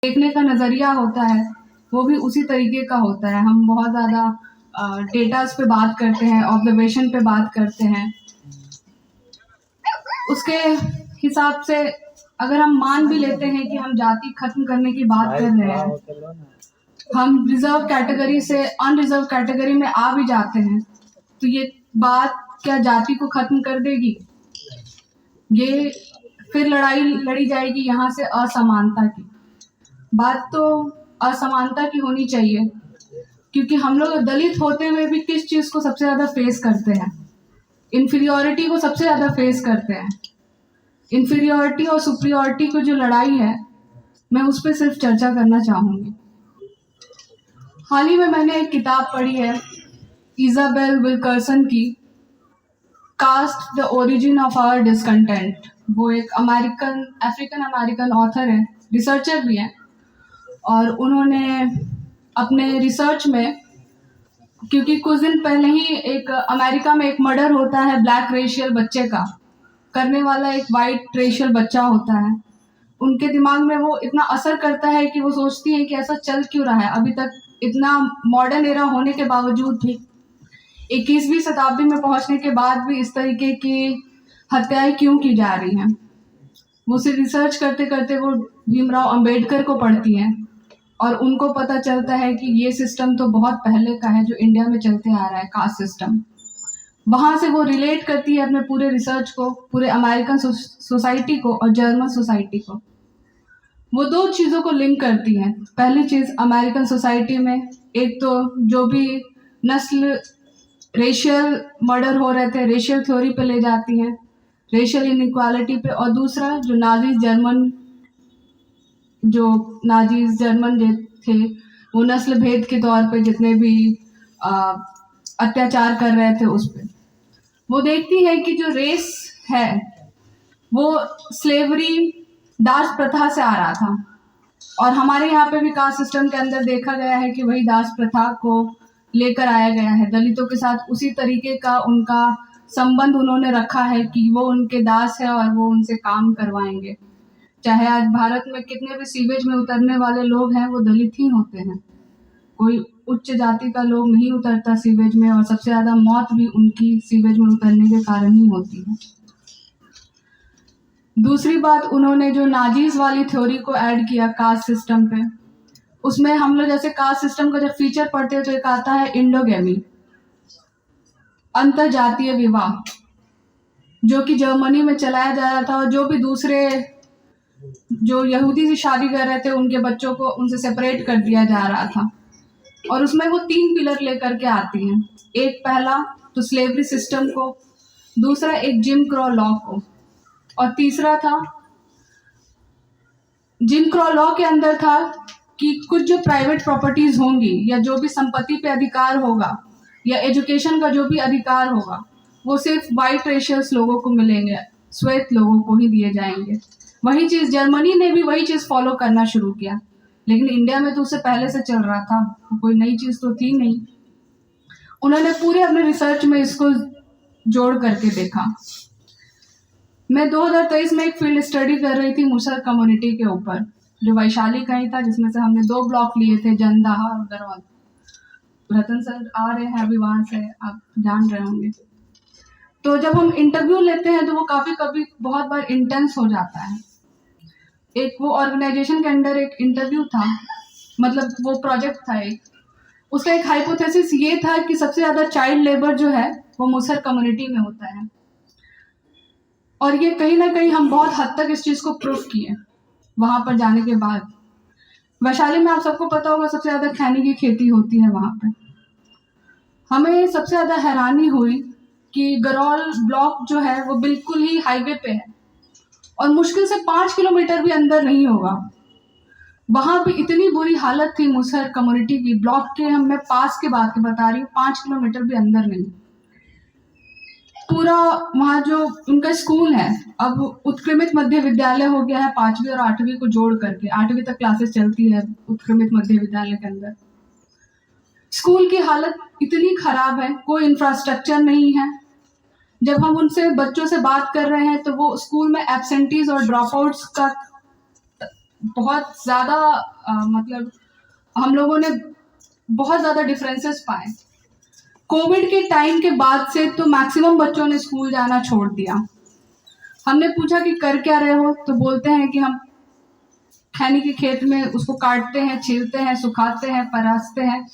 देखने का नज़रिया होता है वो भी उसी तरीके का होता है। हम बहुत ज़्यादा डेटास पे बात करते हैं, ऑब्जर्वेशन पे बात करते हैं। उसके हिसाब से अगर हम मान भी लेते हैं कि हम जाति खत्म करने की बात कर रहे हैं, हम रिजर्व कैटेगरी से अनरिजर्व कैटेगरी में आ भी जाते हैं, तो ये बात क्या जाति को खत्म कर देगी? ये फिर लड़ाई लड़ी जाएगी यहाँ से असमानता की। बात तो असमानता की होनी चाहिए, क्योंकि हम लोग दलित होते हुए भी किस चीज़ को सबसे ज़्यादा फेस करते हैं? इन्फीरियॉरिटी को सबसे ज़्यादा फेस करते हैं। इन्फीरियॉरिटी और सुपीरियॉरिटी की जो लड़ाई है, मैं उस पर सिर्फ चर्चा करना चाहूँगी। हाल ही में मैंने एक किताब पढ़ी है इज़ाबेल विल्कर्सन की, caste the origin of our discontent. वो एक अफ्रीकन अमेरिकन ऑथर है, रिसर्चर भी है, और उन्होंने अपने रिसर्च में, क्योंकि कुछ दिन पहले ही एक अमेरिका में एक मर्डर होता है ब्लैक रेशियल बच्चे का, करने वाला एक वाइट रेशियल बच्चा होता है, उनके दिमाग में वो इतना असर करता है कि वो सोचती हैं कि ऐसा चल क्यों रहा है, अभी तक इतना मॉडर्न एरा होने के बावजूद भी, 21वीं शताब्दी में पहुंचने के बाद भी इस तरीके की हत्याएं क्यों की जा रही हैं। वो सिर्फ रिसर्च करते करते वो भीमराव अंबेडकर को पढ़ती हैं और उनको पता चलता है कि ये सिस्टम तो बहुत पहले का है जो इंडिया में चलते आ रहा है, कास्ट सिस्टम। वहाँ से वो रिलेट करती है अपने पूरे रिसर्च को, पूरे अमेरिकन सोसाइटी को और जर्मन सोसाइटी को। वो दो चीज़ों को लिंक करती हैं। पहली चीज़, अमेरिकन सोसाइटी में एक तो जो भी नस्ल रेशियल मर्डर हो रहे थे, रेशियल थ्योरी पे ले जाती हैं, रेशियल इनइक्वालिटी पे, और दूसरा जो नाजीज जर्मन थे वो नस्ल भेद के तौर पे जितने भी अत्याचार कर रहे थे उस पर वो देखती है कि जो रेस है वो स्लेवरी, दास प्रथा से आ रहा था, और हमारे यहाँ पे भी कास्ट सिस्टम के अंदर देखा गया है कि वही दास प्रथा को लेकर आया गया है। दलितों के साथ उसी तरीके का उनका संबंध उन्होंने रखा है कि वो उनके दास है और वो उनसे काम करवाएंगे। चाहे आज भारत में कितने भी सीवेज में उतरने वाले लोग हैं, वो दलित ही होते हैं। कोई उच्च जाति का लोग नहीं उतरता सीवेज में, और सबसे ज़्यादा मौत भी उनकी सीवेज में उतरने के कारण ही होती है। दूसरी बात, उन्होंने जो नाजीज वाली थ्योरी को ऐड किया कास्ट सिस्टम पे, उसमें हम लोग जैसे कास्ट सिस्टम का जब फीचर पढ़ते हैं तो एक आता है इंडोगेमी, अंतरजातीय विवाह, जो कि जर्मनी में चलाया जा रहा था, और जो भी दूसरे जो यहूदी से शादी कर रहे थे उनके बच्चों को उनसे सेपरेट कर दिया जा रहा था। और उसमें वो 3 पिलर लेकर के आती हैं। एक, पहला तो स्लेवरी सिस्टम को, दूसरा एक जिम क्रॉ लॉ को, और तीसरा था जिम क्रॉ लॉ के अंदर था कि कुछ जो प्राइवेट प्रॉपर्टीज होंगी या जो भी संपत्ति पे अधिकार होगा या एजुकेशन का जो भी अधिकार होगा वो सिर्फ वाइट रेशियल्स लोगों को मिलेंगे, श्वेत लोगों को ही दिए जाएंगे। वही चीज़ जर्मनी ने भी वही चीज़ फॉलो करना शुरू किया, लेकिन इंडिया में तो उससे पहले से चल रहा था, कोई नई चीज़ तो थी नहीं। उन्होंने पूरे अपने रिसर्च में इसको जोड़ करके देखा। मैं 2023 में एक फील्ड स्टडी कर रही थी मुसहर कम्युनिटी के ऊपर, जो वैशाली का ही था, जिसमें से हमने 2 ब्लॉक लिए थे, जनदाहा और गरौल। रतन सर आ रहे हैं अभी वहाँ से, आप जान रहे होंगे। तो जब हम इंटरव्यू लेते हैं तो वो कभी बहुत बार इंटेंस हो जाता है। एक वो ऑर्गेनाइजेशन के अंदर एक इंटरव्यू था, मतलब वो प्रोजेक्ट था एक, उसका एक हाइपोथेसिस ये था कि सबसे ज़्यादा चाइल्ड लेबर जो है वो मुसहर कम्युनिटी में होता है, और ये कहीं ना कहीं हम बहुत हद तक इस चीज़ को प्रूफ किए वहाँ पर जाने के बाद। वैशाली में आप सबको पता होगा सबसे ज़्यादा खैनी की खेती होती है वहाँ पे। हमें सबसे ज़्यादा हैरानी हुई कि गरौल ब्लॉक जो है वो बिल्कुल ही हाईवे पे है और मुश्किल से 5 किलोमीटर भी अंदर नहीं होगा। वहाँ भी इतनी बुरी हालत थी मुसहर कम्युनिटी की, ब्लॉक के मैं पास के बात की बता रही हूँ, 5 किलोमीटर भी अंदर नहीं। पूरा वहाँ जो उनका स्कूल है अब उत्क्रमित मध्य विद्यालय हो गया है, 5वीं और 8वीं को जोड़ करके 8वीं तक क्लासेस चलती है उत्क्रमित मध्य विद्यालय के अंदर। स्कूल की हालत इतनी खराब है, कोई इंफ्रास्ट्रक्चर नहीं है। जब हम उनसे बच्चों से बात कर रहे हैं तो वो स्कूल में एब्सेंटीज और ड्रॉप आउट्स का बहुत ज़्यादा मतलब हम लोगों ने बहुत ज़्यादा डिफरेंसेस पाए। कोविड के टाइम के बाद से तो मैक्सिमम बच्चों ने स्कूल जाना छोड़ दिया। हमने पूछा कि कर क्या रहे हो, तो बोलते हैं कि हम खैनी के खेत में उसको काटते हैं, छीलते हैं, सुखाते हैं, परासते हैं।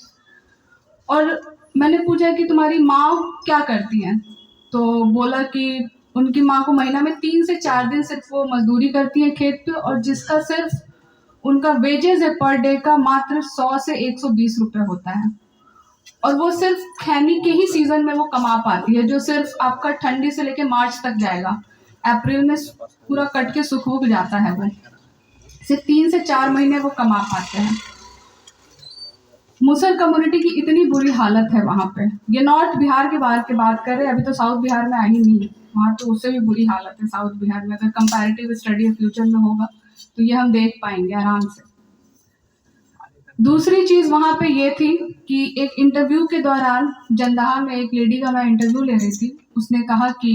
और मैंने पूछा कि तुम्हारी माँ क्या करती हैं, तो बोला कि उनकी माँ को महीना में 3 से 4 दिन सिर्फ वो मजदूरी करती है खेत पे, और जिसका सिर्फ उनका वेजेस है पर डे का मात्र 100 से 120 रुपए होता है। और वो सिर्फ खैनी के ही सीजन में वो कमा पाती है, जो सिर्फ आपका ठंडी से लेके मार्च तक जाएगा। अप्रैल में पूरा कट के सूख उग जाता है। वो सिर्फ 3 से 4 महीने वो कमा पाते हैं। मुसर कम्युनिटी की इतनी बुरी हालत है वहाँ पे। ये नॉर्थ बिहार के बाहर की बात कर रहे हैं, अभी तो साउथ बिहार में आई नहीं है, वहाँ तो उससे भी बुरी हालत है साउथ बिहार में। अगर कंपैरेटिव स्टडी फ्यूचर में होगा तो ये हम देख पाएंगे आराम से। दूसरी चीज वहाँ पे ये थी कि एक इंटरव्यू के दौरान जंदाहा में एक लेडी का मैं इंटरव्यू ले रही थी। उसने कहा कि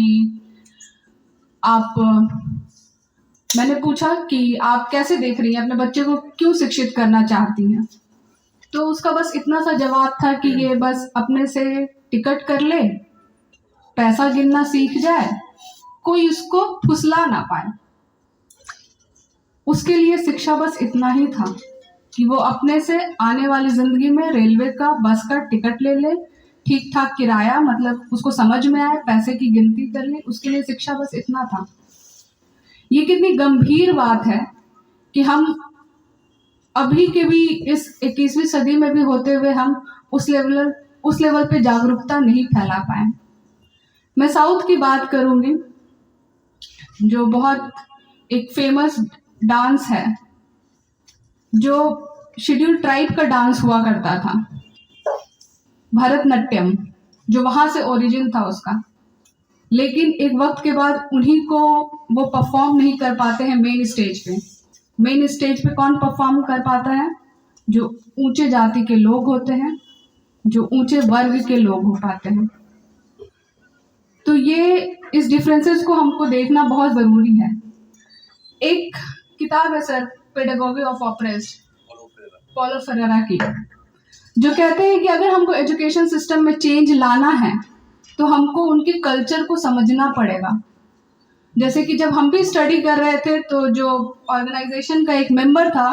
मैंने पूछा कि आप कैसे देख रही हैं अपने बच्चे को, क्यों शिक्षित करना चाहती हैं, तो उसका बस इतना सा जवाब था कि ये बस अपने से टिकट कर ले, पैसा गिनना सीख जाए, कोई उसको फुसला ना पाए। उसके लिए शिक्षा बस इतना ही था कि वो अपने से आने वाली जिंदगी में रेलवे का, बस का टिकट ले ले, ठीक ठाक किराया, मतलब उसको समझ में आए, पैसे की गिनती कर ले, उसके लिए शिक्षा बस इतना था। ये कितनी गंभीर बात है कि हम अभी के भी इस 21वीं सदी में भी होते हुए हम उस लेवल पे जागरूकता नहीं फैला पाए। मैं साउथ की बात करूंगी, जो बहुत एक फेमस डांस है, जो शेड्यूल ट्राइब का डांस हुआ करता था, भरतनाट्यम, जो वहां से ओरिजिन था उसका। लेकिन एक वक्त के बाद उन्हीं को वो परफॉर्म नहीं कर पाते हैं मेन स्टेज पे। मेन स्टेज पे कौन परफॉर्म कर पाता है? जो ऊंचे जाति के लोग होते हैं, जो ऊंचे वर्ग के लोग हो पाते हैं। तो ये इस डिफरेंसेस को हमको देखना बहुत जरूरी है। एक किताब है sir, pedagogy of oppressed, Paulo Ferreira की, जो कहते हैं कि अगर हमको एजुकेशन सिस्टम में चेंज लाना है तो हमको उनके कल्चर को समझना पड़ेगा। जैसे कि जब हम भी स्टडी कर रहे थे तो जो ऑर्गेनाइजेशन का एक मेंबर था,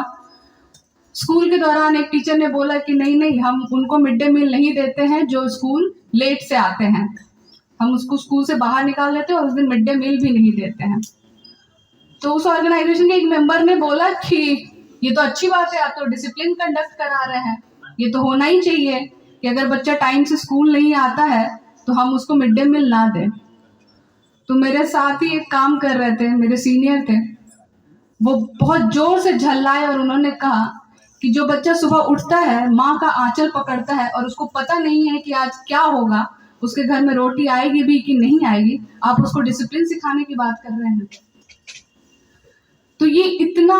स्कूल के दौरान एक टीचर ने बोला कि नहीं हम उनको मिड डे मील नहीं देते हैं जो स्कूल लेट से आते हैं, हम उसको स्कूल से बाहर निकाल देते हैं और उस दिन मिड डे मील भी नहीं देते हैं। तो उस ऑर्गेनाइजेशन के एक मेंबर ने बोला कि ये तो अच्छी बात है, आप तो डिसिप्लिन कंडक्ट करा रहे हैं, ये तो होना ही चाहिए कि अगर बच्चा टाइम से स्कूल नहीं आता है तो हम उसको मिड डे मील ना दें। तो मेरे साथ ही एक काम कर रहे थे, मेरे सीनियर थे, वो बहुत जोर से झल्लाए और उन्होंने कहा कि जो बच्चा सुबह उठता है, माँ का आंचल पकड़ता है और उसको पता नहीं है कि आज क्या होगा, उसके घर में रोटी आएगी भी कि नहीं आएगी, आप उसको डिसिप्लिन सिखाने की बात कर रहे हैं। तो ये इतना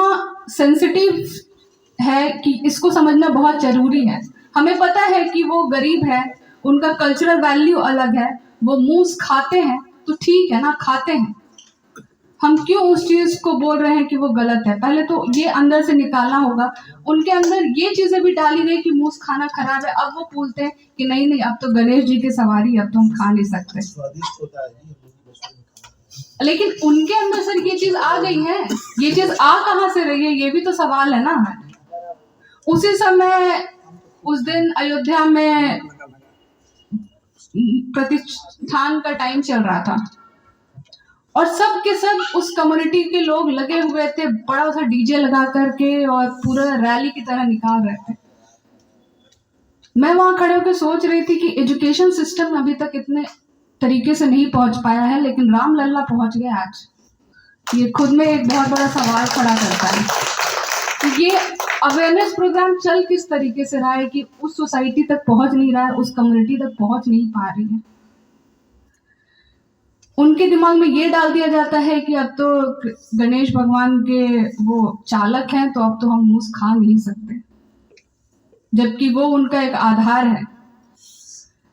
सेंसिटिव है कि इसको समझना बहुत जरूरी है। हमें पता है कि वो गरीब है, उनका कल्चरल वैल्यू अलग है, वो मूस खाते हैं तो ठीक है ना, खाते हैं, हम क्यों उस चीज को बोल रहे हैं कि वो गलत है? पहले तो ये अंदर से निकालना होगा। उनके अंदर ये चीजें भी डाली गई कि मूस खाना खराब है, अब वो बोलते हैं कि नहीं अब तो गणेश जी की सवारी, अब तो हम खा नहीं सकते। स्वादिष्ट होता है, लेकिन उनके अंदर सर ये चीज आ गई है, ये चीज आ कहाँ से रही है, ये भी तो सवाल है ना। उसी समय उस दिन अयोध्या में प्रतिष्ठान का टाइम चल रहा था और सब के सब उस कम्युनिटी के लोग लगे हुए थे, बड़ा सा डीजे लगा करके और पूरा रैली की तरह निकाल रहे थे। मैं वहां खड़े होकर सोच रही थी कि एजुकेशन सिस्टम अभी तक इतने तरीके से नहीं पहुंच पाया है, लेकिन राम लल्ला पहुंच गए आज। ये खुद में एक बहुत बड़ा सवाल खड़ा करता है कि ये अवेयरनेस प्रोग्राम चल किस तरीके से रहा है कि उस सोसाइटी तक पहुंच नहीं रहा है, उस कम्युनिटी तक पहुंच नहीं पा रही है। उनके दिमाग में ये डाल दिया जाता है कि अब तो गणेश भगवान के वो चालक हैं, तो अब तो हम मूस खा नहीं सकते, जबकि वो उनका एक आधार है।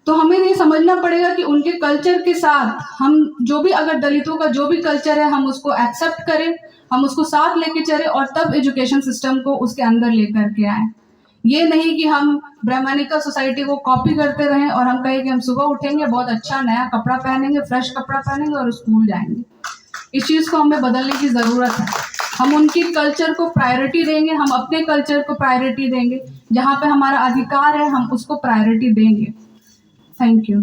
तो हमें ये समझना पड़ेगा कि उनके कल्चर के साथ हम जो भी, अगर दलितों का जो भी कल्चर है, हम उसको एक्सेप्ट करें, हम उसको साथ लेके चले और तब एजुकेशन सिस्टम को उसके अंदर लेकर के आए। ये नहीं कि हम ब्राह्मणिका सोसाइटी को कॉपी करते रहें और हम कहें कि हम सुबह उठेंगे, बहुत अच्छा नया कपड़ा पहनेंगे, फ्रेश कपड़ा पहनेंगे और स्कूल जाएंगे। इस चीज़ को हमें बदलने की ज़रूरत है। हम उनकी कल्चर को प्रायोरिटी देंगे, हम अपने कल्चर को प्रायोरिटी देंगे, जहाँ पे हमारा अधिकार है हम उसको प्रायोरिटी देंगे। Thank you.